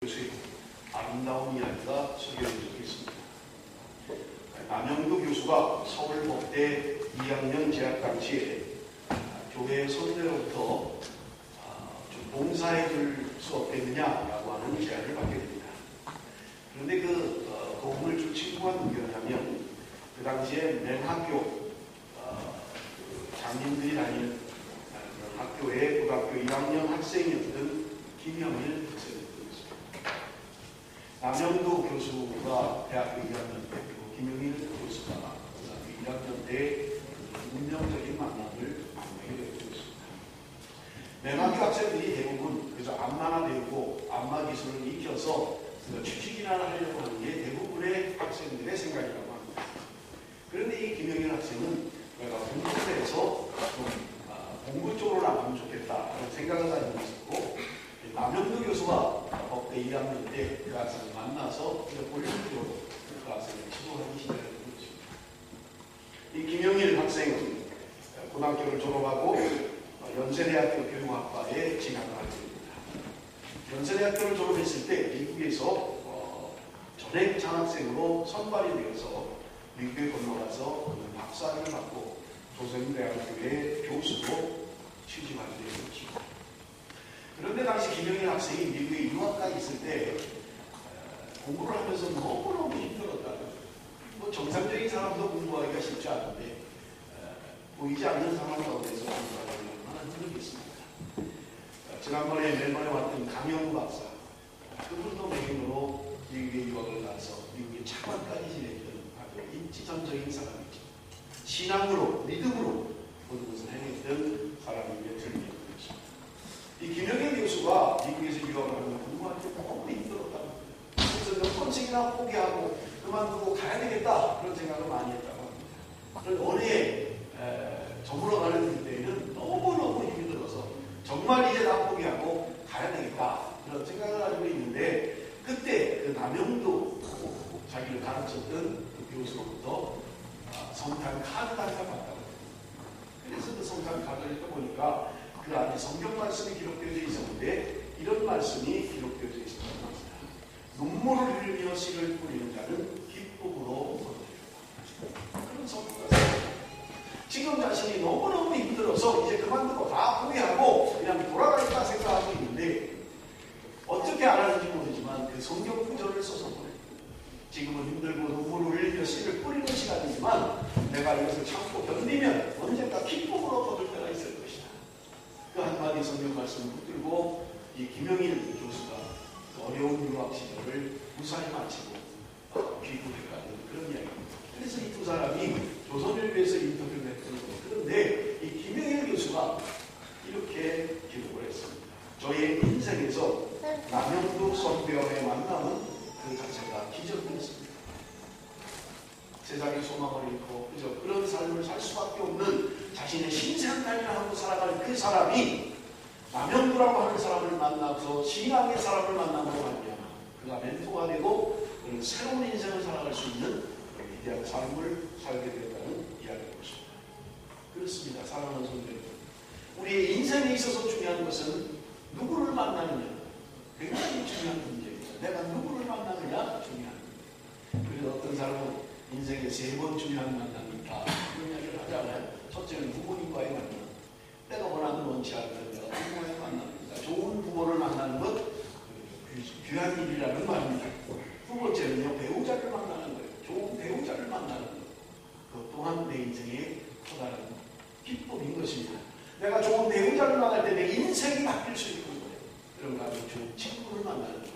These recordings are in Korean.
교수의 아름다운 이야기가 소개되어 있습니다. 남영도 교수가 서울법대 2학년 재학 당시에 교회 선배로부터 좀 봉사해 줄 수 없겠느냐라고 하는 제안을 받게 됩니다. 그런데 그 도움을 줄 친구가 누구였냐면 그 당시에 맹학교 장님들이 다니는 학교의 고등학교 1학년 학생이었던 김영일 학생이었습니다. 남영도 교수가 대학교 2학년 때, 그리고 김영일 교수가 고등학교 1학년 때 운명적인 만남을 만나게 되었습니다. 맹학교 학생들이 대부분 그저 안마나 배우고 안마 기술을 익혀서 취직이나 하려고 하는 게 대부분의 학생들의 생각이라고 합니다. 그런데 이 김영일 학생은 내가 공부를 해서 좀 공부 쪽으로 나가면 좋겠다라는 생각을 가지고 있었고, 남영도 교수가 법대 2학년 때 그 학생을 만나서 본인적으로 그 학생을 지도하기 시작했던 것입니다. 이 김영일 학생은 고등학교를 졸업하고 연세대학교 교육학과에 진학을 하게 됩니다. 연세대학교를 졸업했을 때 미국에서 전액 장학생으로 선발이 되어서 미국에 건너가서 박사학위를 받고 조선대학교의 교수로 취직하게 된 것입니다. 그런데 당시 김영일 학생이 미국에 유학가 있을 때 공부를 하면서 너무너무 힘들었다. 정상적인 사람도 공부하기가 쉽지 않은데 보이지 않는 상황 가운데서 공부하려면 얼마나 힘들겠습니까? 지난번에 멜번에 왔던 강영우 박사, 그분도 배경으로 미국에 유학을 가서 미국의 차관까지 지냈던 아주 인지전적인 사람이죠. 신앙으로, 믿음으로 모든 것을 해냈던 사람이며 들리는 것입니다. 이 김영일 교수가 미국에서 유학을 하면 공부할 때 너무 힘들었다고 합니다. 그래서 몇 번씩이나 포기하고 그만두고 가야 되겠다 그런 생각을 많이 했다고 합니다. 그런 어뢰에 저물어가는 그때에는 너무너무 힘들어서 정말 이제 다 포기하고 가야 되겠다 그런 생각을 가지고 있는데, 그때 그 남영도 자기를 가르쳤던 그 교수로부터 성탄 카드를 받았다고. 그래서 그 성탄 카드를 펴보니까 그 안에 성경 말씀이 기록되어 있었는데 이런 말씀이 기록되어 있었다고 합니다. 눈물을 흘리며 씨를 뿌리는 자는 기쁨으로 거두리라. 그런 성경가 지금 자신이 너무너무 힘들어서 이제 그만두고 다 포기하고 그냥 돌아가겠다 생각하고 있는데 어떻게 알았는지 모르지만 그 성경 구절을 써서 보내요. 지금은 힘들고 눈물을 흘리며 씨를 뿌리는 시간이지만 내가 이것을 참고 견디면 언젠가 기쁨으로 거둘 때가 있을 것이다. 그 한마디 성경 말씀을 붙들고 이 김영일 교수가 어려운 유학 시절을 무사히 마치고 귀국해가는 그런 이야기입니다. 그래서 이 두 사람이 조선일보에서 인터뷰를 했던 거예요. 그런데 이 김영일 교수가 이렇게 기록을 했습니다. 저의 인생에서 남영도 선배와의 만남은 그 자체가 기적이었습니다. 세상에 소망을 잃고 그저 그런 삶을 살 수밖에 없는 자신의 신생탄이라 하고 살아가는 그 사람이 남영도라고 하는 사람을 만나서 신앙의 사람을 만남으로 말미암아 그가 멘토가 되고 새로운 인생을 살아갈 수 있는 위대한 삶을 살게 됐다는 이야기인 것입니다. 그렇습니다. 사랑하는 성도들, 우리의 인생에 있어서 중요한 것은 누구를 만나느냐, 굉장히 중요한 문제입니다. 내가 누구를 만나느냐 중요한 문제. 그래서 어떤 사람은 인생에 3번 중요한 만남이 있다 그런 이야기를 하잖아요. 첫째는 부모님과의 만남, 내가 원하는 원치 않는 내가 부모와의 만남입니다. 좋은 부모를 만나는 것 귀한 일이라는 말입니다. 두 번째는요, 배우자를 만나는 거예요. 좋은 배우자를 만나는 것, 그것 또한 내 인생의 커다란 기쁨인 것입니다. 내가 좋은 배우자를 만날 때 내 인생이 바뀔 수 있는 거예요. 그런 아주 좋은 친구를 만나는 것,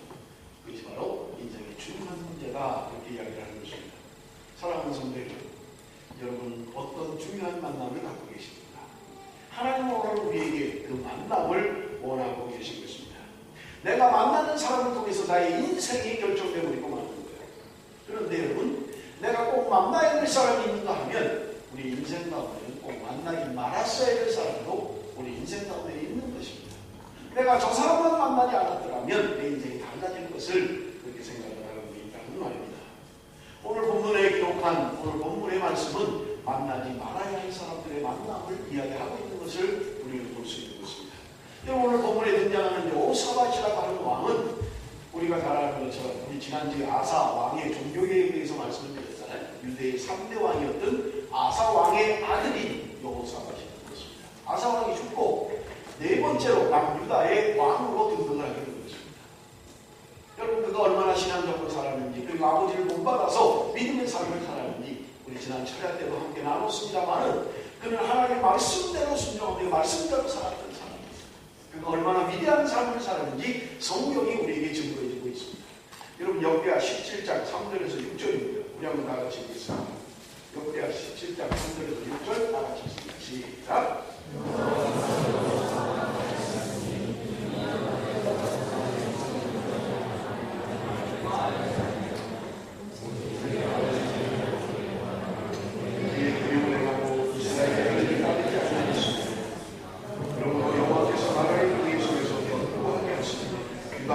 그것이 바로 인생의 중요한 문제다 이렇게 이야기를 하는 것입니다. 사랑하는 성도들, 여러분 어떤 중요한 만남을 갖고 계십니까? 하나님은 오늘 우리에게 그 만남을 원하고 계신 것입니다. 내가 만나는 사람을 통해서 나의 인생이 결정되고 있고 마는 거예요. 그런데 여러분, 내가 꼭 만나야 될 사람이 있는가 하면 우리 인생 가운데는 꼭 만나기 말았어야 될 사람도 우리 인생 가운데 있는 것입니다. 내가 저 사람만 만나지 않았더라면 내 인생이 달라질 것을 그렇게 생각을 하고 있다는 말입니다. 오늘 본문에 기록한 오늘 본문의 말씀은 만나지 말아야 할 사람들의 만남을 이야기하고 있는 것을 우리는 볼 수 있는 것입니다. 오늘 본문에 등장하는 여호사밧이라고 하는 왕은 우리가 우리가 잘 아는 것처럼 우리 지난주에 아사 왕의 종교개혁에 대해서 말씀을 드렸잖아요. 유대의 3대 왕이었던 아사 왕의 아들이 여호사밧이었던 것입니다. 아사 왕이 죽고 네 번째로 남유다의 왕으로 등극을 하게 된 것입니다. 여러분 그가 얼마나 신앙적으로 살았는지 그리고 아버지를 본받아서 믿음의 삶을 살았는지 우리 지난 철야 때도 함께 나눴습니다만은 그는 하나님의 말씀대로 순종하며 말씀대로 살았던 사람입니다. 그가 얼마나 위대한 삶을 살았는지 성경이 우리에게 증거해주고 있습니다. 여러분 역대하 17장 3절에서 6절입니다. 우리 한번 다 같이 읽겠습니다. 역대하 17장 3절에서 6절 다 같이 읽습니다. 시작.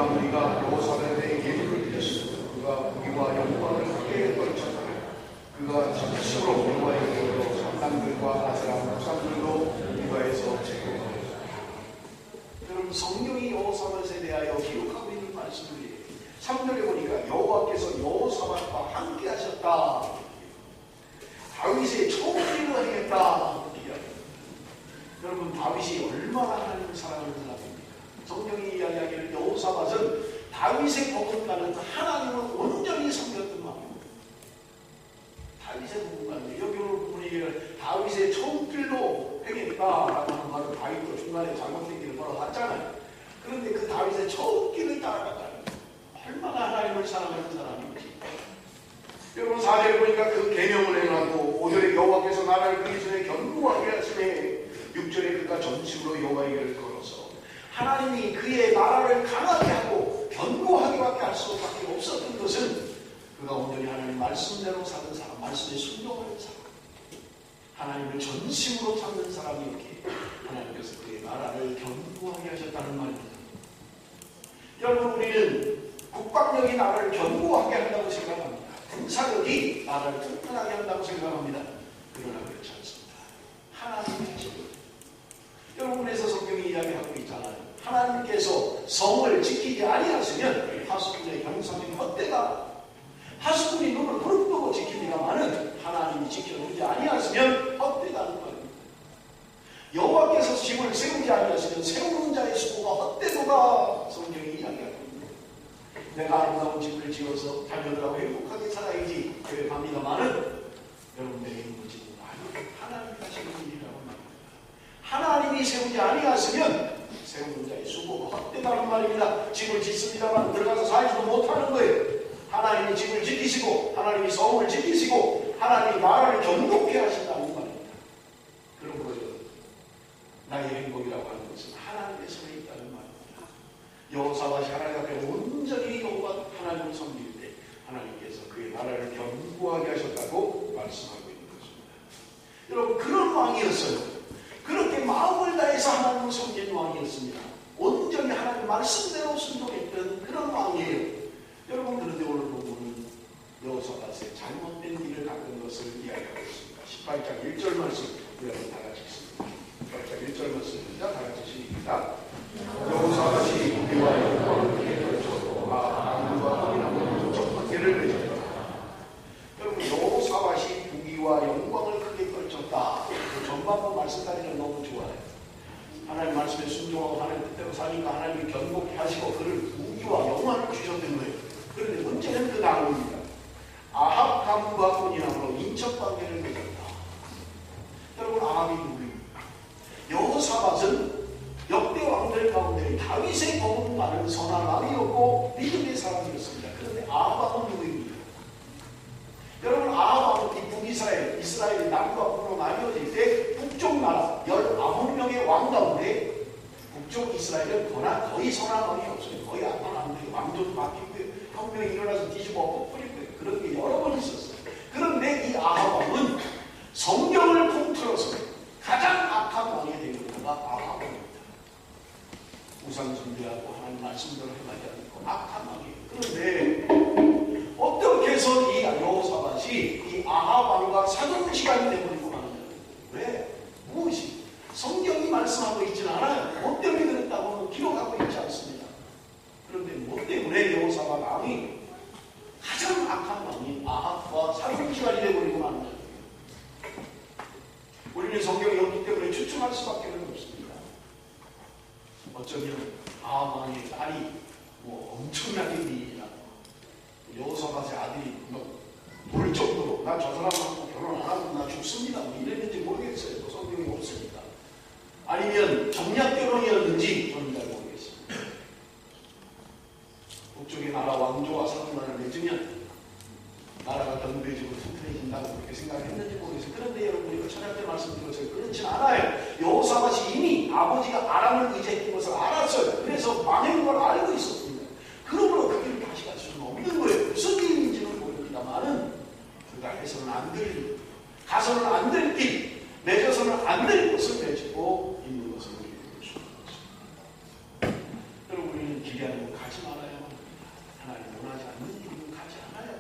우리가 여호사밧의 예물을 드렸습니다. 그가 부귀와 영광을 크게 떨쳤다. 그가 진실로 여호와의 이름으로 산당들과 아스람 목상들도 유다에서 제거하였다. 여러분 성경이 여호사밧에 대하여 기록하고 있는 말씀들이에요. 3절에 보니까 여호와께서 여호사밧과 함께 하셨다. 다윗의 총리를 하겠다. 여러분 다윗이 얼마나 하나님을 사랑하는 사람입니까? 성경이 이야기하기를 여호사밧은 다윗의 복음가는 하나님을 온전히 섬겼던 마음입니다. 다윗의 복음가는 여기 오늘 부분이 다윗의 총길로 행했다라고 하는 말은 다윗도 중간에 잘못된 길을 걸어갔잖아요. 그런데 그 다윗의 총길을 따라갔다는 얼마나 하나님을 사랑하는 사람인지. 여러분 4절에 보니까 그 계명을 행하고 5절에 여호와께서 나라를 그리 전에 견고하게 하시네 6절에 그가 전심으로 여호와의 길을 걸어서 하나님이 그의 나라를 강하게 하고 견고하게밖에 할 수밖에 없었던 것은 그가 온전히 하나님 말씀대로 사는 사람, 말씀에 순종하는 사람, 하나님을 전심으로 찾는 사람이었기에 하나님께서 그의 나라를 견고하게 하셨다는 말입니다. 여러분 우리는 국방력이 나라를 견고하게 한다고 생각합니다. 군사력이 나라를 튼튼하게 한다고 생각합니다. 그러나 그렇지 않습니다. 하나님이 하십니다. 여러분에서 성경이 이야기하고 있잖아요. 하나님께서 성을 지키지 아니하시면 하수꾼의 경상이 헛되다. 하수꾼이 눈을 부릅뜨고 지킵니다마는 하나님이 지켜주지 아니하시면 헛되다는 말입니다. 여호와께서 집을 세우지 아니하시면 세우는 자의 수고가 헛되도다. 성경이 이야기하고 있습니다. 내가 아름다운 집을 지어서 자녀들하고 행복하게 살아야지 계획합니다마는 여러분들의 힘을 지는 하나님이 하시는 일이라고 말합니다. 하나님이 세우지 아니하시면 세우는 자의 수고가 헛되다는 말입니다. 집을 짓습니다만 들어가서 살지도 못하는 거예요. 하나님이 집을 지키시고 하나님이 성을 지키시고 하나님이 나라를 견고케 하신다는 말입니다. 그러므로 나의 행복이라고 하는 것은 하나님의 손에 있다는 말입니다. 여호사밧이 하나님 앞에 온전히 여호와 하나님을 섬길 때 하나님께서 그의 나라를 견고하게 하셨다고 말씀하고 있는 것입니다. 여러분 그런 왕이었어요. 그렇게 마음을 다해서 하나님을 섬기는 왕이었습니다. 온전히 하나님 말씀대로 순종했던 그런 왕이에요. 여러분 그런데 오늘 본문은 여호사밧의 잘못된 길을 닦은 것을 이야기하고 있습니다. 18장 1절 말씀 우리 한번 다 같이 읽습니다. 18장 1절 말씀입니다. 다 같이 시작. 여호사밧이 부귀와 영광을 크게 떨쳤고 악과 혼인함으로 첫 번째를 맺었다. 여러분 여호사밧이 부귀와 영광을 크게 떨쳤다. 전반부 말씀까지는 너무 좋아요. 하나님 말씀에 순종하고 하나님 뜻대로 사니까 하나님이 견고케 하시고 그를 부귀와 영광을 주셨던 거예요. 그런데 문제는 그 다음입니다. 아합 가문과 혼인함으로 인척관계를 맺었다. 여러분 아합이 누구입니까? 여호사밧은 역대 왕들 가운데 다윗의 복음 많은 선한 왕이었고 믿음의 사람이었습니다. 그런데 아합은 누구입니까? 여러분 아합은 이 북이스라엘, 이스라엘이 남과 북으로 나뉘어질 때 북쪽 나라 19명의 왕 가운데 북쪽 이스라엘은 거의 선한 왕이 없어요. 거의 악한 왕들이 왕조도 바뀌고요. 혁명이 일어나서 뒤집어 엎어버리고요. 그런 게 여러 번 있었어요. 그런데 이 아합 왕은 성경을 통틀어서 가장 악한 왕이 된 것가 아합입니다. 우상 숭배하고 하나님 말씀대로 행하지 않고 악한 왕이에요. 그런데 어떻게 해서 이 여호사밧이 이 아합 왕과 사귀는 시간이 되버리고 마느냐? 왜? 무엇이? 성경이 말씀하고 있지는 않아요. 뭐 때문에 그랬다고는 기록하고 있지 않습니다. 그런데 뭐 때문에 여호사밧은 왕이 가장 악한 왕인 아합과 사돈지간이 되어버리고 마는 거예요. 우리는 성경이 없기 때문에 추측할 수밖에 없습니다. 어쩌면 아합 왕의 딸이 엄청나게 미인이라 여호사밧의 아들이 볼 정도로 나 저 사람하고 결혼 안 하고 나 죽습니다 이랬는지 모르겠어요. 또 성경이 없으니까. 아니면 정략 결혼이었는지 저는 잘 모르겠습니다. 북쪽의 나라 왕조와 사돈만을 맺으면 나라가 경제적으로 튼튼해진다고 그렇게 생각했는지 모르겠어요. 그런데 여러분 이거 천할 때 말씀드렸어요. 그렇진 않아요. 여호사밧이 이미 아버지가 아람을 의지했던 것을 알았어요. 그래서 망한 걸 알고 있었습니다. 그러므로 그 길을 다시 갈 수는 없는 거예요. 무슨 일인지는 모릅니다만은 그가 해서는 안 될 일, 가서는 안 될 길, 맺어서는 안 될 것을 맺고 있는 것을 우리는 볼 수 있는 것입니다. 여러분 우리는 기대하는 거 가지 말아야 합니다. 하나님 원하지 않는 길은 가지 않아야 해요.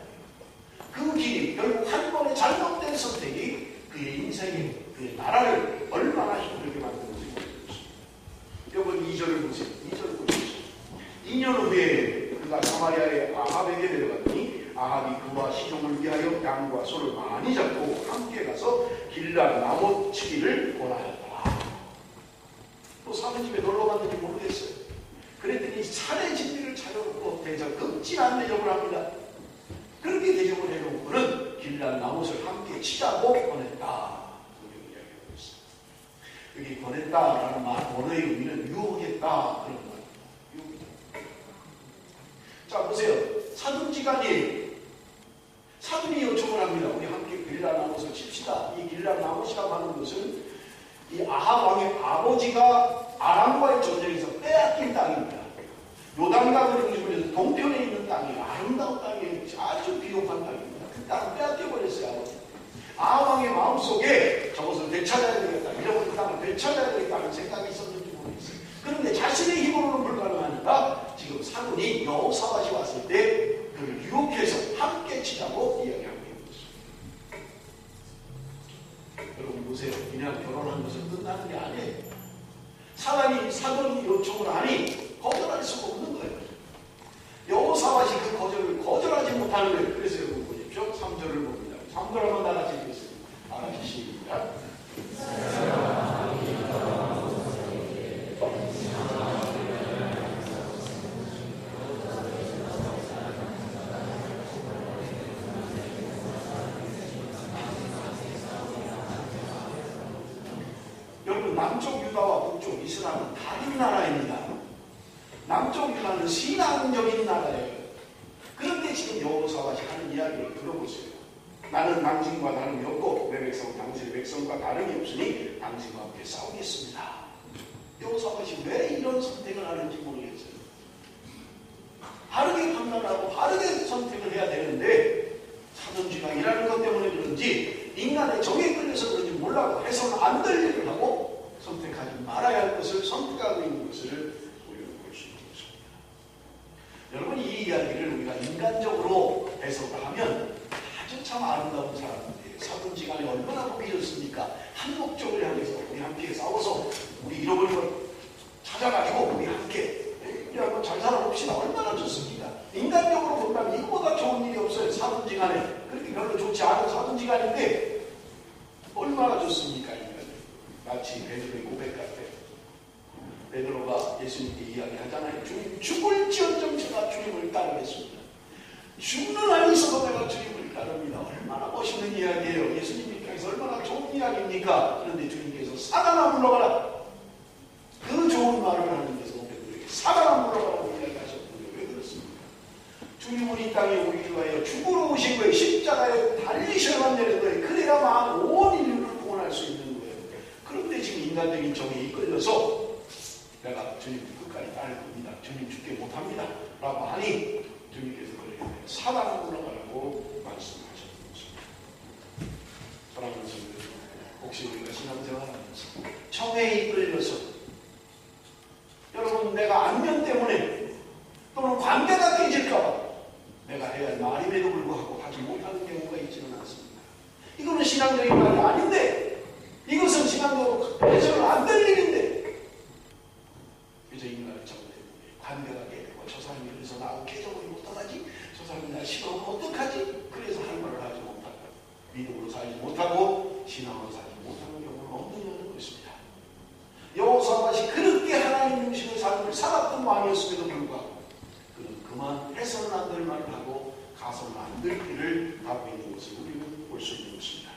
그 길이 결국 한 번의 잘못된 선택이 그의 인생에 그의 나라를 얼마나 힘들게 만드는지 모르겠습니다. 여러분 2절을 보세요. 2절을 보십시오. 2년 후에 그가 사마리아의 아합에게 내려갔더니 아합이 그와 시종을 위하여 양과 소를 많이 잡고 함께 가서 길라 나못 치기를 권하였다. 또 사는 집에 놀러 갔는지 모르겠어요. 그랬더니 차례 진미를 차려놓고 극진한 대접을 합니다. 그렇게 대접을 해놓고는 길라 나못을 함께 치자고 권했다. 이야기하고 있습니다. 여기 권했다라는 말, 원어의 의미는 유혹했다 그런 말. 자 보세요. 사돈지간이 사돈이 요청을 합니다. 우리 함께 길라 나못을 칩시다. 이 길라 나못이라고 하는 것은 이 아합 왕의 아버지가 아람과의 전쟁에서 빼앗긴 땅입니다. 요단강을 중심으로 해서 동편에 있는 땅이 아름다운 땅이에요. 아주 비옥한 땅입니다. 그 땅을 빼앗겨버렸어요. 아버지. 아합 왕의 마음속에 저것을 되찾아야 되겠다. 잃어버린 땅을 되찾아야 되겠다 하는 생각이 있었는지 모르겠어요. 그런데 자신의 힘으로는 불가능하니까 지금 사돈이 여호사밧이 왔을 때 그를 유혹해서 함께 치자고 이야기하고 있는 것입니다. 여러분 보세요. 그냥 결혼한 것은 끝나는 게 아니에요. 사돈이 요청을 하니 거절할 수가 없는 거예요. 여호사밧이 그 거절을 거절하지 못하는 거예요. 그래서 여러분 보십시오. 3절을 봅니다. 3절 한번 다 같이 읽겠습니다. 같이 시작. 여러분 남쪽 유다와 북쪽 이스라엘은 다른 나라입니다. 남쪽 유다는 신앙적인 나라예요. 그런데 지금 여호사밧이 하는 이야기를 들어보세요. 나는 당신과 다름이 없고 내 백성 당신의 백성과 다름이 없으니 당신과 함께 싸우겠습니다. 여호사밧이 왜 이런 선택을 하는지 모르겠어요. 바르게 판단하고 바르게 선택을 해야 되는데 사돈지간이라는 것 때문에 그런지 인간의 정에 끌려서 그런지 몰라도 해서는 안 될 일을 하고 선택하지 말아야 할 것을 선택하고 있는 것을 우리는 볼 수 있는 것입니다. 여러분 이 이야기를 우리가 인간적으로 해석을 하면 아주 참 아름다운 사람인데 사돈지간에 얼마나 복이 좋습니까? 한 목적을 향해서 우리 함께 싸워서 우리 잃어버린 걸 찾아가지고 우리 함께 우리 한번 잘 살아봅시다. 얼마나 좋습니까? 인간적으로 본다면 이거보다 좋은 일이 없어요. 사돈지간에 그렇게 별로 좋지 않은 사돈지간인데 얼마나 좋습니까? 마치 베드로의 고백 같아. 베드로가 예수님께 이야기하잖아요. 주님 죽을지언정 제가 주님을 따르겠습니다. 죽는 한이 있어도 내가 주님을 따릅니다. 얼마나 멋있는 이야기예요. 예수님 입장에서 얼마나 좋은 이야기입니까? 그런데 주님께서 사단아 물러가라. 그 좋은 말을 하는 데서 베드로에게 사단아 물러가라고 이야기하셨군요. 왜 그렇습니까? 주님은 이 땅에 오기 위하여 죽으러 오신 거예요. 십자가에 달리셔야만 되는 거예요. 그래야만 온 인류를 구원할 수 있는 거예요. 그런데 지금 인간적인 정에 이끌려서 내가 주님 끝까지 따를 겁니다. 주님 죽게 못합니다. 라고 하니 주님께서 그렇게 사단을 물러가라고 말씀하셨던 것입니다. 사랑하는 성도들, 혹시 우리가 신앙생활하면서 정에 이끌려서 여러분 내가 안면 때문에 또는 관계가 깨질까봐 내가 해야 할 말임에도 불구하고 하지 못하는 경우가 있지는 않습니다. 이거는 신앙적인 말이 아닌데 이것은 신앙적으로 해서는 안 될 일인데 그저 인간의 정 때문에 관계가 깨지고 저 사람이 그래서 나하고 개정을 못하다지 어떡하지? 그래서 할 말을 하지 못하고 믿음으로 살지 못하고 신앙으로 살지 못하는 경우는 없느냐는 것입니다. 여호사밧이 그렇게 하나님 중심의 삶을 살았던 왕이었음에도 불구하고 그는 그만 해서는 안 될 말을 하고 가서는 안 될 길을 가고 있는 것을 우리는 볼 수 있는 것입니다.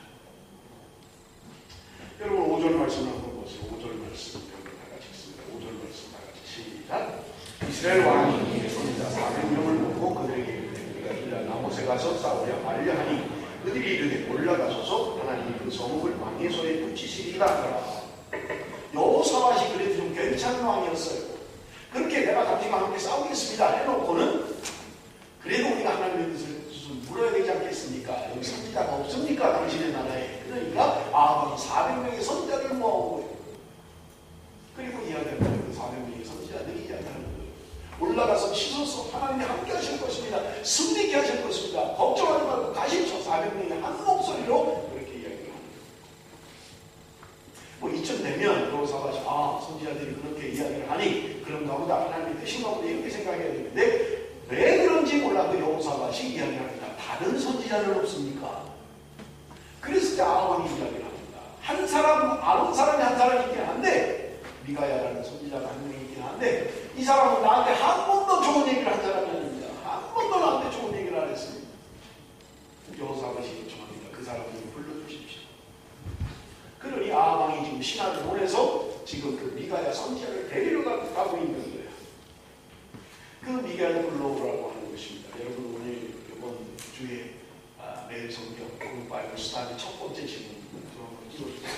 여러분 5절 말씀을 한번 보세요. 5절 말씀 여러분 다 같이 읽습니다. 5절 말씀 다 같이 시작. 이스라엘 왕이 선지자 400명을 놓고 그들에게 이르되 너희가 나못에 가서 싸우려 말려 하니 그들이 이르되 올라가소서 하나님이 그 성읍을 왕의 손에 붙이시리라 하더라. 여호사밧이 그래도 좀 괜찮은 왕이었어요. 그렇게 내가 당신과 함께 싸우겠습니다 해놓고는 그래도 우리가 하나님의 뜻을 물어야 되지 않겠습니까? 여기 선지자가 없습니까? 당신의 나라에. 그러니까 아합이 400명의 선지자를 모아온 거예요. 그리고 이야기합니다. 그 400명의 선지자들이 이야기하는 거예요. 올라가서 치소서 하나님이 함께 하실 것입니다. 승리케 하실 것입니다. 걱정하지 말고 가십시오. 400명이 한 목소리로 그렇게 이야기를 합니다. 뭐 이쯤 되면 여호사밧이 선지자들이 그렇게 이야기를 하니 그런가 보다 하나님의 뜻인가 보다 이렇게 생각해야 되는데 왜 그런지 몰라도 여호사밧이 이야기합니다. 다른 선지자는 없습니까? 그래서 이제 아합이 이야기를 합니다. 한 사람, 아는 사람이 한 사람이 있긴 한데 미가야라는 선지자가 한 명이 있긴 한데 이 사람은 나한테 한 번도 좋은 얘기를 한 사람이 아닙니다. 한 번도 나한테 좋은 얘기를 안 했습니다. 여호사밧이 요청합니다. 그 사람을 불러주십시오. 그러니 아합이 지금 신하를 보내서 지금 그 미가야 선지자를 데리러 가고 있는 거예요. 그 미가야를 불러오라고 하는 것입니다. 여러분 오늘 이번 주에 매일 성경 바이블 스타일의 첫 번째 질문 한번 찍어주세요.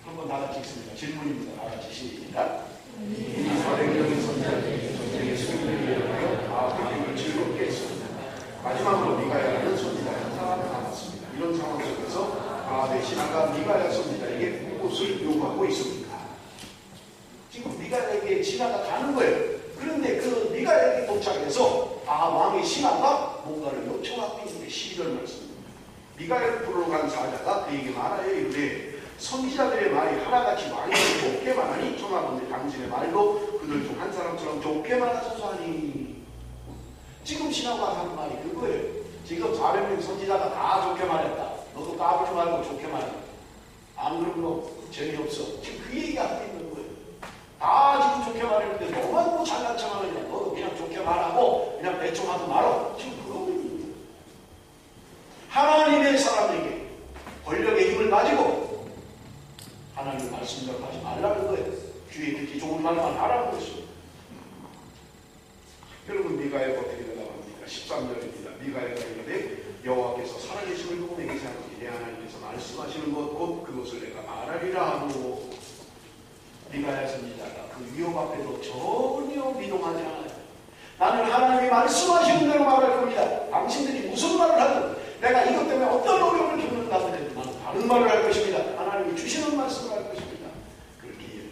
한번 다 같이 읽습니다. 질문입니다. 다 같이 시작. 400명의 선지자들이 전쟁의 승리를 위하여 아합에게 즐겁게 했습니다. 마지막으로 미가야라는 선지자 한 사람이 남았습니다. 이런 상황 속에서 아합의 신하가 미가야 선지자에게 무엇을 요구하고 있습니까? 지금 미가야에게 신하가 가는 거예요. 그런데 그 미가야에게 도착해서 아합 왕의 신하가 뭔가를 요청하고 있는데 12절 말씀입니다. 미가야를 부르러 간 사자가 그에게 말하여 이르되 선지자들의 말이 하나같이 왕에게 좋게 말하니 청하건대 당신의 말도 그들 중 한 사람처럼 좋게 말하소서 하니. 지금 신하가 하는 말이 그거예요. 지금 400명 선지자가 다 좋게 말했다. 너도 까불지 말고 좋게 말해. 안 그러면 너 재미없어. 지금 그 얘기하고 있는 거예요. 다 지금 좋게 말했는데 너만 뭐 잘난 척하느냐. 너도 그냥 좋게 말하고 그냥 대충 하지 말어. 지금 그러고 있는 거예요. 하나님의 사람에게 권력의 힘을 가지고 하나님의 말씀대로 하지 말라는 거예요. 귀에 듣기 좋은 말만 하라는 것입니다. 여러분 미가야가 어떻게 나갑니까? 13절입니다. 미가야가 이르되 여호와께서 살아계심을 두고 내게 생각하니 내 하나님께서 말씀하시는 것 곧 그것을 내가 말하리라 하고. 미가야 선지자가 그 위협 앞에도 전혀 미동하지 않아요. 나는 하나님이 말씀하시는 대로 말할 겁니다. 당신들이 무슨 말을 하든 내가 이것 때문에 어떤 어려움을 겪는다 하더라도 나는 다른 말을 할 것입니다. 하나님이 주시는 말씀을 할 것입니다. 그렇게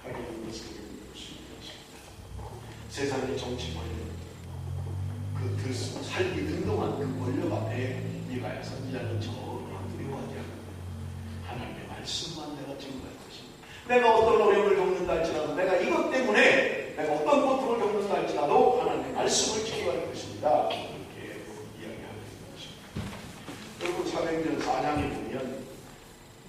하게 되는 것을 볼 수 있는 것입니다. 세상의 정치 권력, 그 살기 등등한 그 권력 앞에 미가야 선지자는 전혀 두려워하지 않고 하나님의 말씀만 내가 증거할 것입니다. 내가 어떤 어려움을 겪는다 할지라도 내가 이것 때문에 내가 어떤 고통을 겪는다 할지라도 하나님의 말씀을 증거할 것입니다. 그렇게 이야기하고 있는 것입니다. 여러분 사도행전 4장에 보면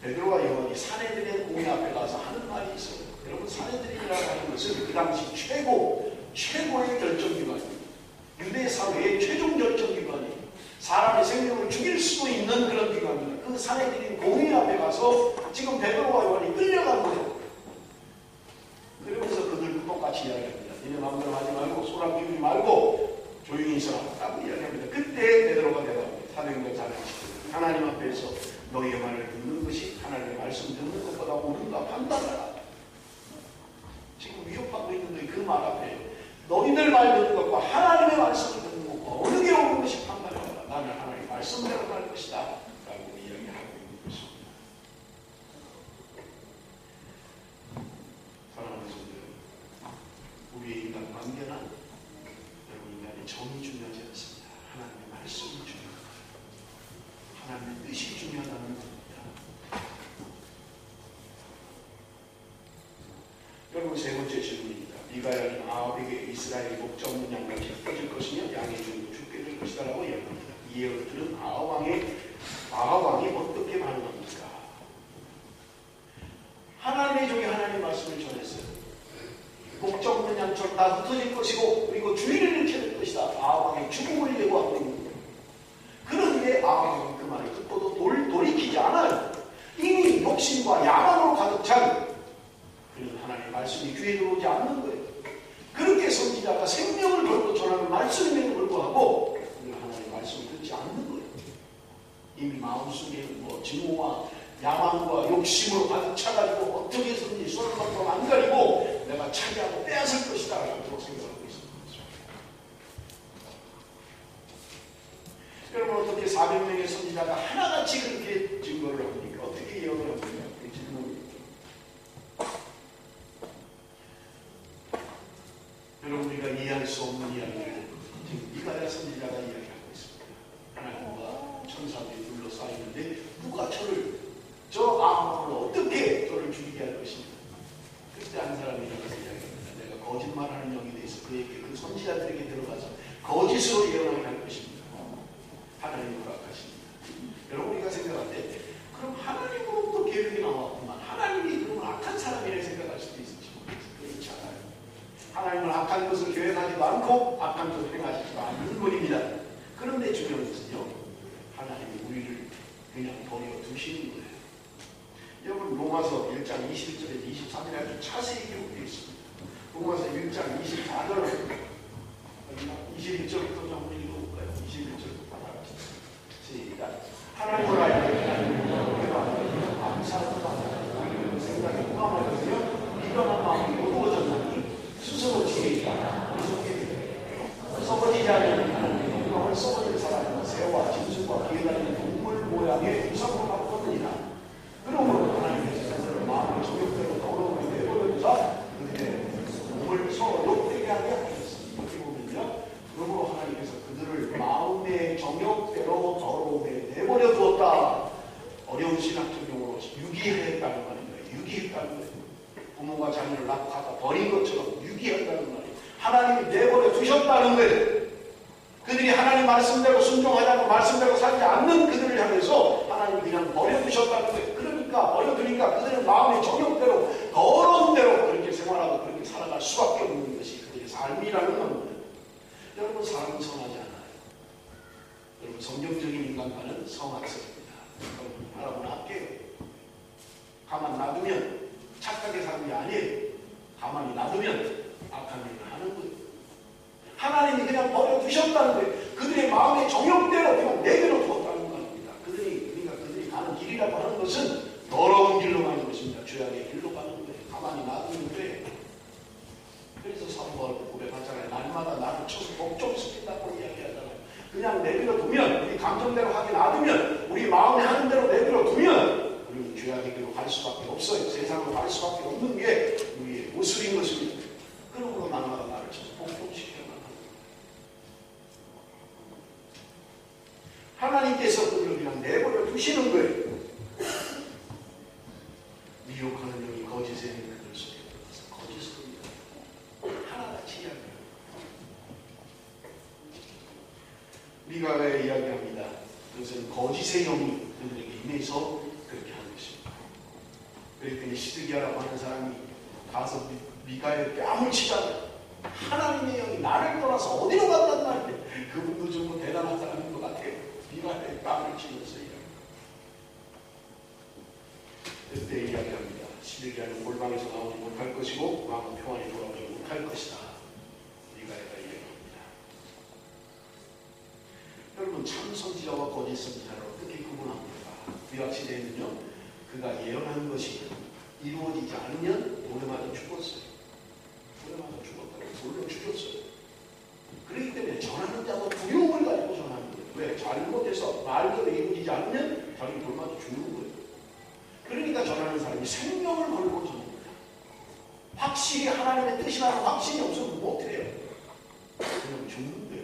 베드로와 요한이 사내들의 공회 앞에 가서 하는 말이 있어요. 여러분 사내들이라고 하는 것은 그 당시 최고의 결정기관입니다. 유대 사회의 최종 결정기관이에요. 사람의 생명을 죽일 수도 있는 그런 기관입니다. 그 사내들인 공회 앞에 가서 지금 베드로와 요한이 끌려간 거예요. 그러면서 그들도 똑같이 이야기합니다. 니네 마음대로 하지 말고 소란 피우지 말고 조용히 있어라 라고 이야기합니다. 그때 베드로가 대답합니다. 사도행전 4장 10절 하나님 앞에서 너희의 말을 듣는 것이 하나님의 말씀 듣는 것보다 옳은가 판단하라. 지금 위협하고 있는데 그 말 앞에 너희들 말 듣는 것과 하나님의 말씀을 듣는 것과 어느 게 옳은 것이 판단하라. 나는 하나님의 말씀대로 갈 것이다 라고 이야기하고 있는 것입니다. 사랑하는 성도들, 우리의 인간 관계는 여러분 인간의 정이 중요하지 않습니다. 하나님의 말씀이 중요합니다. 하나님의 뜻이 중요하다는 겁니다. 여러분 세 번째 질문입니다. 미가야는 아합에게 이스라엘의 목자 없는 양같이 흩어질 것이며 양의 중도 죽게 될 것이다 라고 이야기합니다. 이 예언을 들은 아합왕이 어떻게 반응합니까? 하나님의 종이 하나님의 말씀을 전했어요. 목적 없는 양처럼 다 흩어질 것이고 그리고 주의를 잃게 될 것이다. 아합왕의 죽음을 예고하고 있는 거예요. 그런데 아합왕은 그 말을 듣고도 돌이키지 않아요. 이미 욕심과 야망으로 가득 찬 그는 하나님의 말씀이 귀에 들어오지 않는 거예요. 그렇게 선지자가 생명을 걸고 전하는 말씀임에도 불구하고 그는 하나님의 말씀을 듣지 않는 거예요. 이미 마음속에는 증오와 야망과 욕심으로 가득 차가지고 어떻게 해서든지 손을 갖고 안 가리고 내가 차지하고 빼앗을 것이다 라고 생각하고 있습니다. 여러분 어떻게 400명의 선지자가 하나같이 그렇게 증거를 합니까? 어떻게 예언을 합니까? 그 질문입니다. 여러분 우리가 이해할 수 없는 이야기를 지금 미가야 선지자가 이야기하고 있습니다. 하나님과 천사들이 둘러싸이는데 누가 저 아합을 어떻게 저를 죽이게 할 것인가. 그때 한 사람이 일어나서 이야기합니다. 내가 거짓말하는 영이 돼서 그에게 그 선지자들에게 들어가서 거짓으로 예언하게 할 것입니다. 하나님이 허락하십니다. 여러분 우리가 생각할 때 그럼 하나님으로부터 계획이 나왔구만. 하나님이 그러면 악한 사람이라고 생각할 수도 있을지 모르겠어요. 그렇지 않아요. 하나님은 악한 것을 계획하지도 않고 악한 것을 행하시지도 않는 분입니다. 그런데 중요한 것은요. 하나님이 우리를 그냥 버려두시는 거예요. 여러분 로마서 1장 21절에서 23절에 아주 자세히 기록되어 있습니다. 로마서 1장 24절 21절부터 좀 읽어볼까요? 21절부터 시작. 하나님을 알고 감사하고 생각에 포함하였으며 미련한 마음이 어두워졌나니 스스로 지혜 있다. 썩어지지 않는 영광을 썩어질 사람은 새와 짐승과 기에 달린 동물 모양의 유상으로 바꿨느니라. 그러므로 하나님께서 그들을 마음의 정욕대로 더러움을 내버려두사 그들의 몸을 서로 욕되게 하게 하셨습니다. 여기 보면요. 그러므로 하나님께서 그들을 마음의 정욕대로 더러움에 내버려 두었다. 어려운 신학적 용어로 유기했다는 말입니다. 유기했다는 거예요. 부모가 자녀를 낳다가 버린 것처럼 유기한다는 말이에요. 하나님이 내버려 두셨다는 거예요. 그들이 하나님 말씀대로 순종하자고 말씀대로 살지 않는 그들을 향해서 하나님이 그냥 버려두셨다는 거예요. 그러니까 버려두니까 그들은 마음의 정욕대로 더러운 대로 그렇게 생활하고 그렇게 살아갈 수밖에 없는 것이 그들의 삶이라는 겁니다. 여러분 사람은 성하지 않아요. 여러분 성경적인 인간과는 성악설입니다. 여러분 할게요. 가만 놔두면 착하게 사는 게 아니에요. 가만히 놔두면 악한 일을 하는 거예요. 하나님이 그냥 버려두셨다는 거예요. 그들의 마음의 정욕대로 그냥 내버려 두었다는 겁니다. 그러니까 그들이 가는 길이라고 하는 것은 더러운 길로 가는 것입니다. 죄악의 길로 가는 거예요. 가만히 놔두는 거예요. 그래서 사도바울은 고백하잖아요. 날마다 나를 쳐서 복종 시킨다고 이야기하잖아요. 그냥 내버려 두면 우리 감정대로 하게 놔두면 우리 마음에 하는 대로 내버려 두면 우리는 죄악의 길로 갈 수밖에 없어요. 세상으로 갈 수밖에 없는 게 우리의 모습인 것입니다. 그러므로 날마다 나를 쳐서 복종시켜야 하나님께서 그들을 그냥 내버려 두시는 거예요. 미혹하는 영이 거짓에 있는 그들 속에 들어가서 거짓을 하나같이 이야기합니다. 미가가 이야기합니다. 그것은 거짓의 영이 그들에게 임해서 그렇게 하는 것입니다. 그랬더니 시드기야라고 하는 사람이 가서 미가의 뺨을 치잖아요. 하나님의 영이 나를 떠나서 어디로 갔단 말이에요. 그분도 정말 대단한 사람인 것 같아요. 미가의 뺨을 치면서 이야기합니다. 그때 이야기합니다. 시드기야는 골방에서 나오지 못할 것이고 마음은 평안히 돌아오지 못할 것이다. 미가가 이야기합니다. 여러분 참 선지자와 거짓 선지자를 어떻게 구분합니까? 구약시대에는요. 그가 예언한 것이 이루어지지 않으면 돌에 맞아 죽었어요. 돌에 맞아 죽었다고 돌로 죽였어요. 그렇기 때문에 전하는 자도 두려움을 가지고 전하는 거예요. 왜? 잘못해서 말대로 이루어지지 않으면 자기 돌 맞아 죽는 거예요. 그러니까 전하는 사람이 생명을 걸고 전하는 거예요. 확실히 하나님의 뜻이라는 확신이 없으면 못해요. 그냥 죽는 거예요.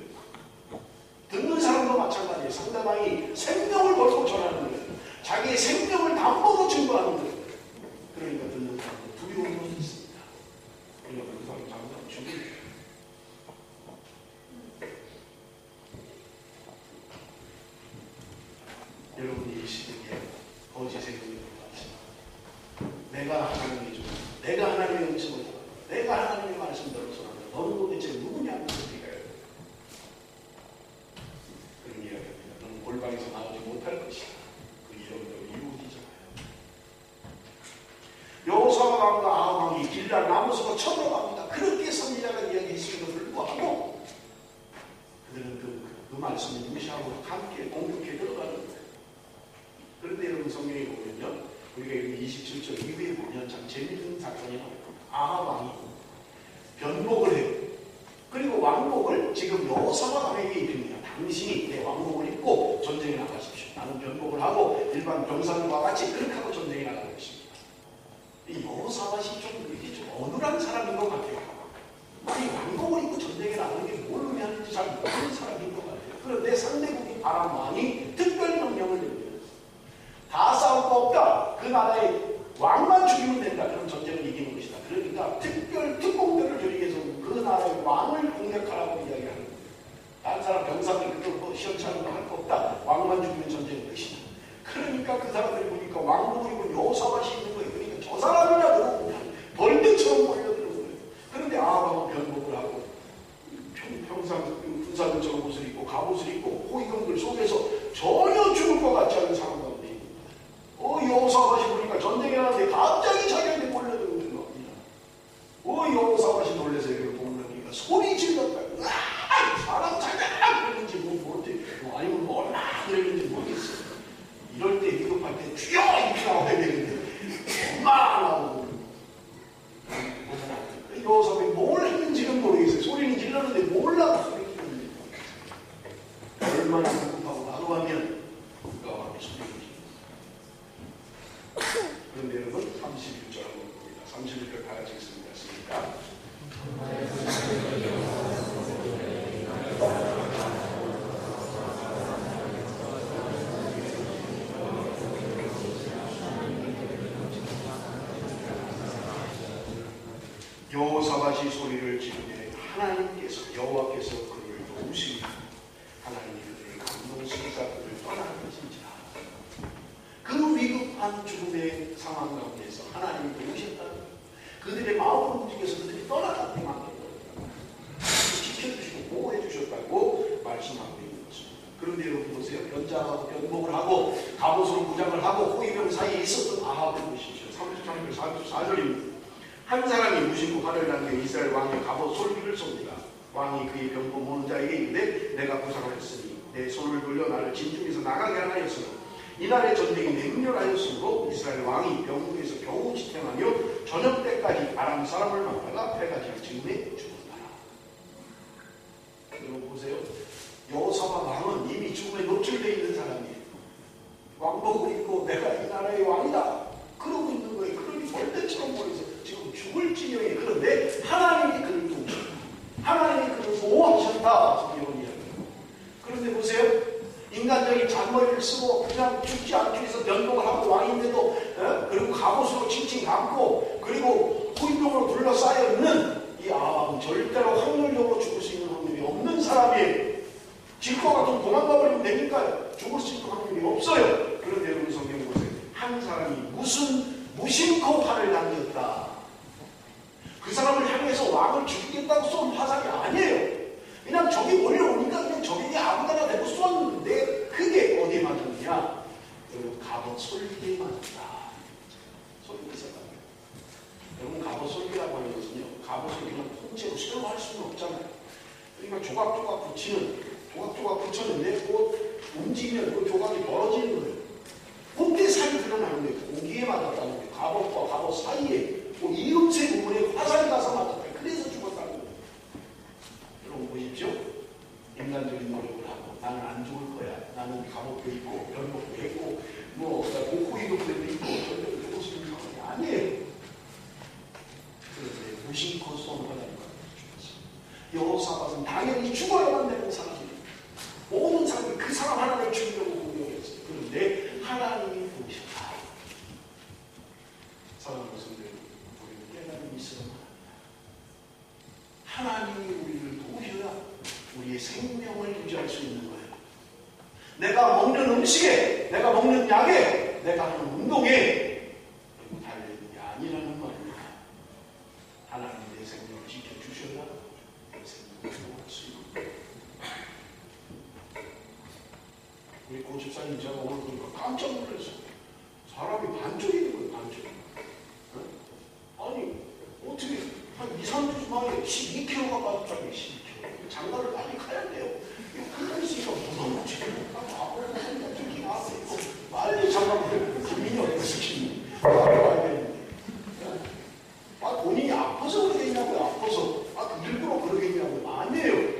듣는 사람도 마찬가지예요. 상대방이 생명을 걸고 전하는 거예요. 자기의 생명을 담보로 증거하는 거예요. 그러니까 듣는 사람도 두려운 것이 있습니다. 그러니까 그 사람이 당장 죽는 시대에 거짓의 능력을 가지고 내가 하나님의 종, 내가 하나님의 음성을 듣고 내가 하나님의 말씀대로 전한다. 너는 도대체 누구냐는 소리가 그런 이야기입니다. 너는 골방에서 나오지 못할 것이다. 그 이름대로 이웃이잖아요. 여호사밧 왕과 아합 왕이 길랄 나무숲으로 쳐들어갑니다. 그렇게 선지자가 이야기했음에도 불구하고 그들은 그 말씀을 무시하고 함께 공격해 들어가는 거예요. 그런데 여러분 성경에 보면요, 우리가 27절 이후에 보면 참 재밌는 사건이 나옵니다. 아합 왕이 변복을 해요. 그리고 왕복을 지금 여호사밧 왕에게 입힙니다. 당신이 내 왕복을 입고 전쟁에 나가십시오. 나는 변복을 하고 일반 병사들과 같이 그렇게 하고 전쟁에 나가는 것입니다. 이 여호사밧이 좀 어눌한 사람인 것 같아요. 아니 왕복을 입고 전쟁에 나가는 게 뭘 의미하는지 잘 모르는 사람인 것 같아요. 그런데 상대국이 아람 왕이 특별 명령을 내립니다. 다 싸울 거 없다. 그 나라의 왕만 죽이면 된다. 그럼 전쟁을 이기는 것이다. 그러니까 특공대를 조직해서 그 나라의 왕을 공격하라고 이야기하는 거예요. 다른 사람 병사들 그거 뭐 시험차는 거 할 거 없다. 왕만 죽이면 전쟁을 것이다. 그러니까 그 사람들이 보니까 왕복을 입고 여호사밧이 있는 거예요. 그러니까 저 사람이라도 그냥 벌떼처럼 몰려드는 거예요. 그런데 아합은 변복을 하고 평상 군사들처럼 옷을 입고 갑옷을 입고 호위병들 속에서 전혀 죽을 것 같지 않은 상황 가운데 있는 거예요. 여호사밧이 보니까 전쟁에 나는데 갑자기 자기한테 몰려드는 겁니다. 여호사밧이 놀라서 이걸 보니까 소리 질렀다. 사람 자냐 그랬는지 모르지. 아니면 얼마나 그랬는지 모르겠어요. 이럴 때 위급할 때 죽여 이렇게 나와야 되는데 엄마 나오고 여호사밧이 뭘 했는지는 모르겠어요. 소리는 질렀는데 몰라도 소리 질렀는데 얼마나 위급하고 나도 하면 국가와 소리를 그런데 여러분 31절 한번 봅니다. 31절 다 같이 읽습니다. 여호사밧이 소리를 지르되 하나님께서 여호와께서 그를 도우시니 하나님이 그를 감동시키사 그를 떠나는 것인지라. 그 위급한 죽음의 상황 가운데서 하나님이 도우셨다는 그들의 마음을 움직여서 그들이 떠나가게 만들었다고 지켜주시고 보호해 주셨다고 말씀하고 있는 것입니다. 그런데 여러분 보세요. 변복을 하고 갑옷으로 무장을 하고 호위병 사이에 있었던 아합을 보십시오. 33절 44절입니다. 한 사람이 무심코 화를 남겨 이스라엘 왕의 갑옷 솔기를 쏩니다. 왕이 그의 병거 모는 자에게 이르되 내가 부상을 했으니 내 손을 돌려 나를 진중에서 나가게 하였으나 이날의 전쟁이 맹렬하였으므로 이스라엘 왕이 병거에서 겨우 지탱하며 저녁 때까지 아람 사람을 만나가 패가 질 즈음에 죽었더라. 여러분 보세요. 여호사밧 왕은 이미 죽음에 노출되어 있는 사람이에요. 왕복을 입고 내가 이 나라의 왕이다 그러고 있는 거예요. 그러니 벌떼처럼 보여서 지금 죽을 지경에. 그런데 하나님이 그를 도우셨다. 하나님이 그를 보호하셨다. 성경은 이야기합니다. 그런데 보세요. 인간적인 잔머리를 쓰고 그냥 죽지 않기 위해서 변동을 하고 왕인데도 그리고 갑옷으로 칭칭 감고 그리고 호위병으로 둘러싸여 있는 이 아합은 절대로 확률적으로 죽을 수 있는 확률이 없는 사람이에요. 질 것 같으면 도망가버리면 되니까요. 죽을 수 있는 확률이 없어요. 그런데 여러분 성경 보세요. 한 사람이 무심코 화를 남겼다. 그 사람을 향해서 왕을 죽이겠다고 쏜 화살이 아니에요. 그냥 적이 몰려오니까 그냥 적에게 아무데나 대고 쏘았는데 그게 어디에 맞았느냐? 여러분 갑옷 솔기에 맞았다. 솔기 생각해요. 여러분 갑옷 솔기라고 하는 것은요. 갑옷을 그냥 통째로 수령할 수는 없잖아요. 그러니까 조각조각 붙였는데 곧 움직이면 그 조각이 벌어지는 거예요. 그때 살이 드러나는 거예요. 고기에 맞았다는 거예요. 갑옷과 갑옷 사이에 이음새 부분에 화살이 가서 맞았다. 그래서 죽었다는 거예요. 여러분 보십시오. 인간적인 노력을 하고 나는 안 죽을 거야. 나는 갑옷도 있고 변복도 있고 호위병도 있고 전쟁을 해볼 수 있는 상황이 아니에요. 그런데 무심코 쏜 화살이 죽었어요. 여호사밧은 당연히 죽어야만 되는 사람이에요. 모든 사람이 그 사람 하나를 죽이려고 공격했어요. 그런데 하나님이 보셨다. 사랑하는 성도들, 우리는 깨달음이 있어야 합니다. 하나님이 우리를 도우셔야 우리의 생명을 유지할 수 있는 거예요. 내가 먹는 음식에, 내가 먹는 약에, 내가 하는 운동에 달려있는 게 아니라는 말입니다. 하나님 내 생명을 지켜주셔야 내 생명을 행복할 수 있는. 우리 고 집사님 제가 오늘 보니까 깜짝 놀랐어요. 사람이 반쪽이 있는 거예요, 반쪽. 아니, 어떻게 한 2, 3주 만에 12kg가 빠졌잖아요, 12kg. 장가를 많이 가야 돼요. 이거 그럴 수 있어. 너무 지금 빨리 장가를 김민이 어디 시키니? 가야 되는데. 본인이 아파서 그러겠냐고요, 아파서. 일부러 그러겠냐고요. 아니에요.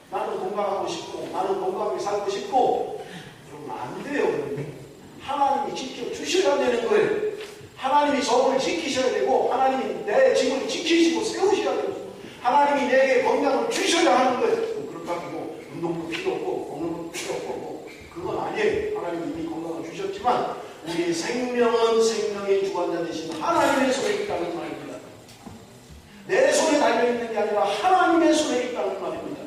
나는 건강하고 싶고, 나는 건강하게 살고 싶고, 그러면 안 돼요. 하나님이 지켜주셔야 되는 거예요. 하나님이 저를 지키셔야 되고, 하나님이 내 집을 지키시고 세우셔야 되고, 하나님이 내게 건강을 주셔야 하는 거예요. 그렇다고 운동도 필요 없고, 먹는 것도 필요 없고, 그건 아니에요. 하나님이 이미 건강을 주셨지만, 우리의 생명은 생명의 주관자 되신 하나님의 손에 있다는 말입니다. 내 손에 달려있는 게 아니라 하나님의 손에 있다는 말입니다.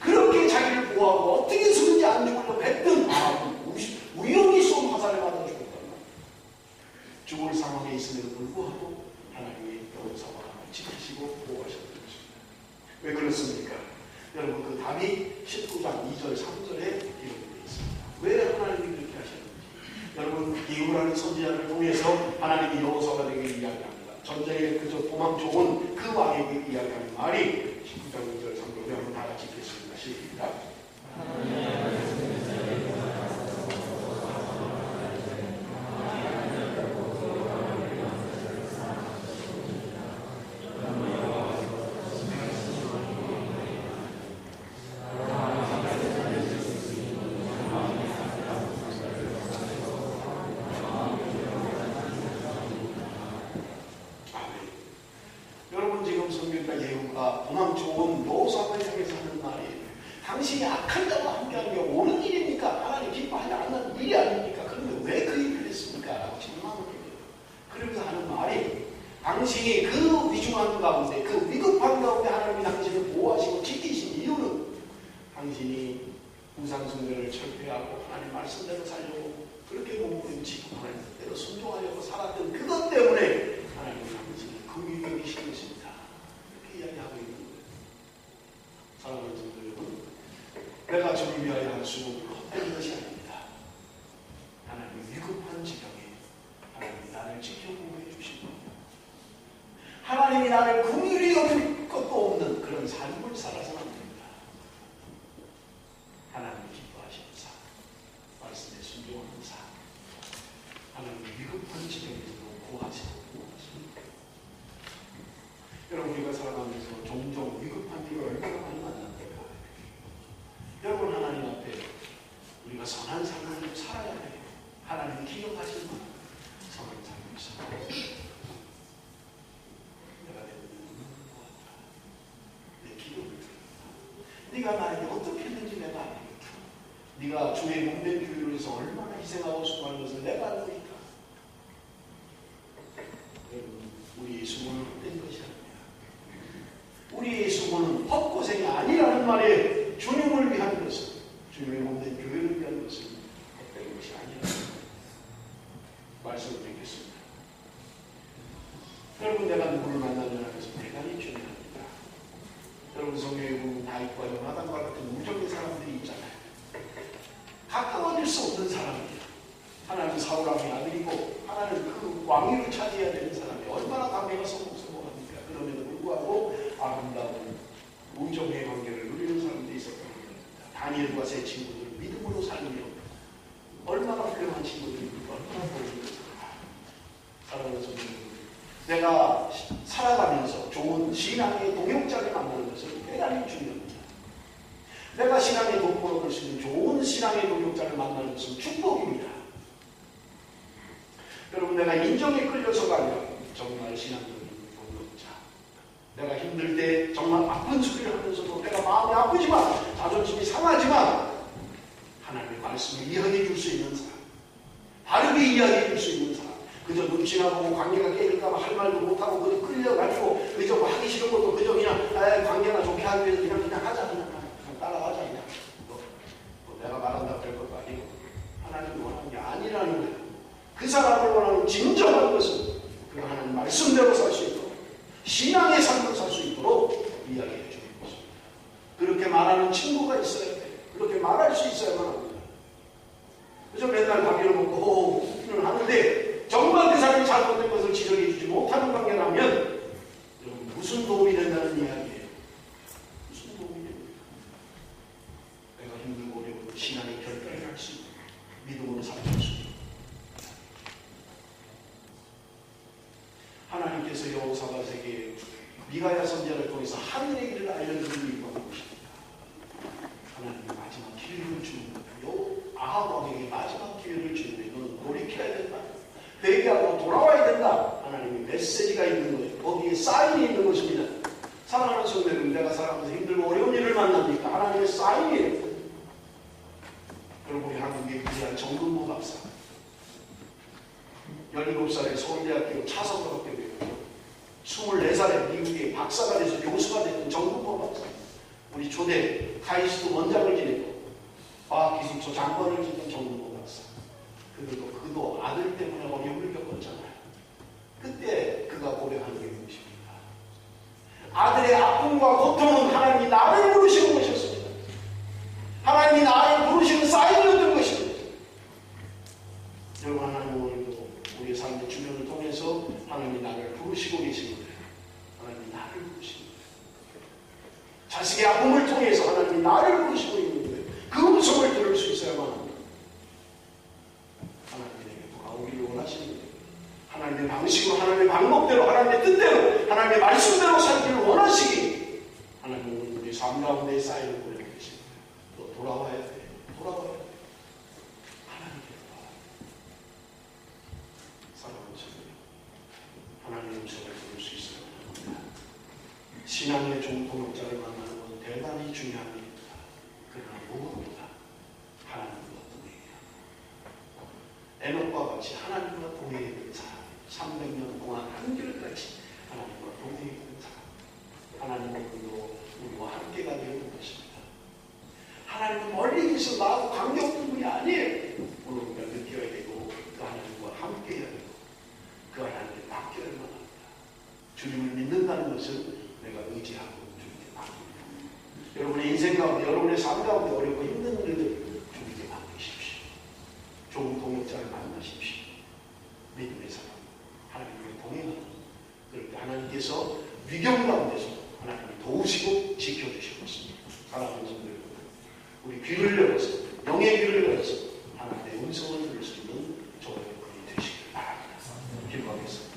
그렇게 자기를 보호하고 어떻게 해서든지 안 죽으려고 했던 우연히 쏜 화살에 맞아 죽었단 말이에요. 죽을 상황에 있음에도 불구하고 하나님이 여호사와 지키시고 보호하셨던 것입니다. 왜 그렇습니까? 여러분 그 답이 19장 2절 3절에 기록되어 있습니다. 왜 하나님이 그렇게 하셨는지. 여러분 기후라는 선지자를 통해서 하나님이 여호사가 되게 이야기합니다. 전쟁에 그저 도망쳐온 그 왕에게 이야기하는 말이 19장 2절 3절에 한번 다 같이 읽겠습니다. 시작. 여러분 지금 성경과 예후가 도망쳐온 여호사를 향해서 하는 말이에요. 당신이 악한 자와 함께하는 게 옳은 일입니까? 하나님 기뻐하지 않는 일이 아닙니까? 그런데 왜 그 일을 했습니까? 라고 질문하는 거예요. 그러면서 하는 말이 당신이 그 위중한 가운데 그 위급한 가운데 하나님이 당신을 보호하시고 지키신 이유는 당신이 우상숭배를 철폐하고 하나님 말씀대로 살려고 그렇게 몸부림치고 하나님 뜻대로 순종하려고 살았던 그것 때문에 하나님이 당신을 긍휼히 여기신 것입니다. 이렇게 이야기하고 있는 거예요. 사랑하는 성도 여러분, 내가 주를 위하여 할 수는 헛된 것이 아닙니다. 하나님이 위급한 지경에 하나님이 나를 지켜 보호해 주시고 하나님이 나를 긍휼히 여길 것도 없는 그런 삶을 살아서는 안 됩니다. 하나님이 기뻐하시는 삶, 말씀에 순종하는 삶, 하나님이 위급한 지경에서도 구하시고 여러분 우리가 살아가면서 종종 위급한 일을 얼마나 많이 만납니까? 여러분 하나님 앞에 우리가 선한 삶을 살아야 해요. 하나님이 기억하시는 선한 삶을 살아야 해요. 내가 내 눈을 보았다. 내 기도를 들었다. 네가 나에게 어떻게 했는지 내가 알겠다. 네가 주의 몸된 교회를 위해서 얼마나 희생하고 수고하는 것을 내가 알고 있다. 여러분 우리의 수고는 헛된 것이 아닙니다. 우리의 수고는 헛고생이 아니라는 말에 주님을 위한 것은, 주님의 몸된 교회를 위한 것은 헛된 것이 아니라는 말씀을 드리겠습니다. 여러분 내가 누구를 만나느냐 해서 대단히 중요합니다. 여러분 성경에 보면 다윗과 요나단과 같은 우정의 사람들이 있잖아요. 가까워질 수 없는 사람이에요. 하나는 사울 왕의 아들이고 하나는 그 왕위를 차지해야 되는 사람이 얼마나 관계가 성공합니까? 그럼에도 불구하고 아름다운 우정의 관계를 누리는 사람들이 있었던 겁니다. 다니엘과 세 친구들 믿음으로 살며 얼마나 훌륭한 친구들입니까? 얼마나 보여줍니까? 사랑하는 성도들, 내가 살아가면서 좋은 신앙의 동역자를 만나는 것은 대단히 중요합니다. 내가 신앙의 도움을 얻을 수 있는 좋은 신앙의 동역자를 만나는 것은 축복입니다. 여러분 내가 인정에 끌려서가 아니라 정말 신앙적인 동역자, 내가 힘들 때 정말 아픈 소리를 하면서도 내가 마음이 아프지만 자존심이 상하지만 하나님의 말씀을 이야기해 줄 수 있는 사람, 바르게 이야기해 줄 수 있는 사람, 그저 눈치나 보고 관계가 깨질까봐 할 말도 못하고 그저 끌려가지고 그저 뭐 하기 싫은 것도 그저 그냥 관계나 좋게 하기 위해서 그냥 하자, 그냥 따라가자, 그냥 진정한 것은 그 하나님 말씀대로 살 수 있도록 신앙의 삶을 살 수 있도록 이야기해 주는 것입니다. 그렇게 말하는 친구가 있어야 돼요. 그렇게 말할 수 있어야만 합니다. 그래서 맨날 가비를 먹고 는 하는데 정말 그 사람이 잘못된 것을 지적해 주지 못하는 관계라면 무슨 도움이 된다는 이야기예요. 무슨 도움이 됩니까? 내가 힘들고 어려운 신앙의 결단을 할 수 있고 믿음으로 살아갈 수 있고 하나님께서 여호사밧에게 미가야 선지자를 통해서 하늘의 길을 알려주는 이유가 무엇입니까? 하나님의 마지막 기회를 주는 거예요. 아합 왕에게 마지막 기회를 주는데 너는 돌이켜야 된다. 회개하고 돌아와야 된다. 하나님의 메시지가 있는 거예요. 거기에 사인이 있는 것입니다. 사랑하는 성도 여러분, 내가 살아가면서 힘들고 어려운 일을 만납니까? 하나님의 사인이에요. 여러분, 우리 한국에 위대한 정근모 박사 17살에 서울대학교 차석학교 되고 24살에 미국의 박사가 돼서 교수가 됐던 정근모 박사, 우리 초대 카이스트 원장을 지내고 과학기술처 장관을 지낸 정근모 박사, 그도 아들 때문에 어려움을 겪었잖아요. 그때 그가 고백하는 게 무엇입니까? 아들의 아픔과 고통은 하나님이 나를 부르시는 것이었습니다. 하나님이 나를 부르시는 사인이었던 것입니다. 여러분, 하나님 오늘도 우리의 삶의 주변을 통해서 하나님이 나를 부르시고 계신 거예요. 하나님이 나를 부르시는 거예요. 자식의 아픔을 통해서 하나님이 나를 부르시고 있는 거예요. 그 음성을 들을 수 있어야만 합니다. 하나님에게 돌아오기를 원하시는 거예요. 하나님의 방식으로, 하나님의 방법대로, 하나님의 뜻대로, 하나님의 말씀대로 살기를 원하시기 하나님은 우리 삶 가운데 쌓이는 보내고 계십니다. 너 돌아와야 돼. 돌아와야 돼. 하나님께 돌아와야 돼. 사랑하는 성도, 하나님의 음성을 들을 수 있어야 합니다. 신앙의 종통역자를 만나는 건 대단히 중요한 일입니다. 그러나 무엇보다 하나님과 동행해야 합니다. 에녹과 같이 하나님과 동행했던 사람, 300년 동안 한결같이 하나님과 동행했던 사람, 하나님은 우리와 함께가 되는 것입니다. 하나님은 멀리 계셔 나하고 관계없는 분이 아니에요. 오늘 우리가 느껴야 되고 그 하나님과 함께해야 되고 그 하나님께 맡겨야만 합니다. 주님을 믿는다는 것은 내가 의지하고 주님께 맡깁니다. 여러분의 인생 가운데, 여러분의 삶 가운데 어렵고 힘든 일들 주님께 맡기십시오. 좋은 동역자를 만나십시오. 믿음의 사람, 하나님과 동행하는, 그럴 때 하나님께서 위경 가운데서 하나님이 도우시고 지켜주시고 있습니다. 사랑하는 성도 여러분, 우리 귀를 열어서, 영의 귀를 열어서 하나님의 음성을 들을 수 있는 저와 여러분이 되시길 바랍니다. 기도하겠습니다.